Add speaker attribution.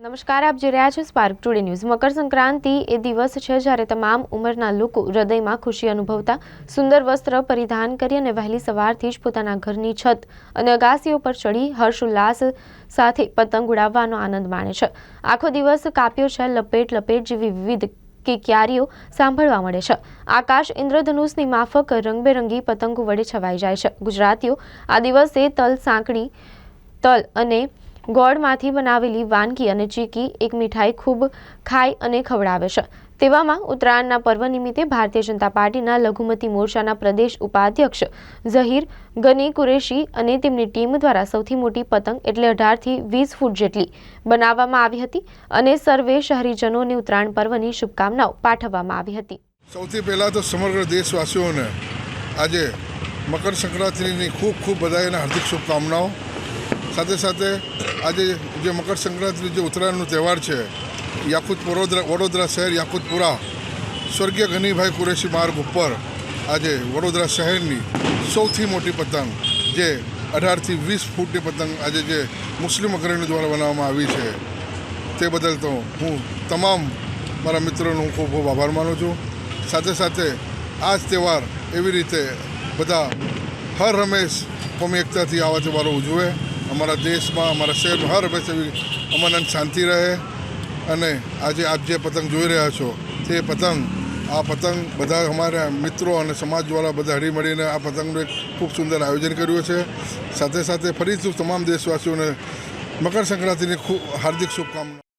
Speaker 1: નમસ્કાર, આપ જોઈ રહ્યા છો spark today news. Makar Sankranti એ દિવસ છે જ્યારે તમામ ઉંમરના લોકો હૃદયમાં ખુશી અનુભવતા સુંદર વસ્ત્ર પરિધાન કરી અને વહેલી સવારથી જ પોતાના ઘરની છત અને અગાસીઓ પર ચડી હર્ષોલ્લાસ સાથે પતંગ ઉડાવવાનો આનંદ માણે છે। આખો દિવસ કાપ્યો છે લપેટ લપેટ જેવી વિવિધ કિકિયારીઓ સાંભળવા મળે છે। આકાશ ઇન્દ્રધનુષની માફક રંગબેરંગી પતંગો વડે છવાઈ જાય છે। ગુજરાતીઓ આ દિવસે તલ સાંકળી તલ અને ગોળમાંથી બનાવેલી વાનગી અને ચીકી એક મીઠાઈ ખૂબ ખાય અને ખવડાવે છે। તેવામાં ઉત્તરાયણના પર્વ નિમિત્તે ભારતીય જનતા પાર્ટીના લઘુમતી મોરચાના પ્રદેશ ઉપાધ્યક્ષ ઝહીર ગની કુરેશી અને તેમની ટીમ દ્વારા સૌથી મોટી પતંગ એટલે 18 થી 20 ફૂટ જેટલી બનાવવામાં આવી હતી અને સર્વે શહેરીજનોને ઉત્તરાયણ પર્વની શુભકામનાઓ પાઠવવામાં આવી હતી।
Speaker 2: સૌથી પહેલાં તો સમગ્ર દેશવાસીઓને આજે મકર સંક્રાંતિની ખૂબ ખૂબ બધાઈ અને હાર્દિક શુભકામનાઓ। સાથે સાથે આજે જે મકર સંક્રાંતિ જે ઉત્તરાયણનો તહેવાર છે, યાકુત વડોદરા શહેર યાકુતપુરા સ્વર્ગીય ગનીભાઈ કુરેશી માર્ગ ઉપર આજે વડોદરા શહેરની સૌથી મોટી પતંગ જે 18 થી 20 ફૂટની પતંગ આજે જે મુસ્લિમ અગ્રણીઓ દ્વારા બનાવવામાં આવી છે, તે બદલ તો હું તમામ મારા મિત્રોનો હું ખૂબ ખૂબ આભાર માનું છું। સાથે સાથે આ જ તહેવાર એવી રીતે બધા હર હંમેશ કોમી એકતાથી આવા તહેવારો ઉજવે। અમારા દેશમાં અમારા શહેરમાં હર હંમેશ એવી અમન અને શાંતિ રહે। અને આજે આપ જે પતંગ જોઈ રહ્યા છો તે પતંગ બધા અમારા મિત્રો અને સમાજ દ્વારા બધા હળીમળીને આ પતંગનું એક ખૂબ સુંદર આયોજન કર્યું છે। સાથે સાથે ફરીથી તમામ દેશવાસીઓને મકર સંક્રાંતિની ખૂબ હાર્દિક શુભકામનાઓ।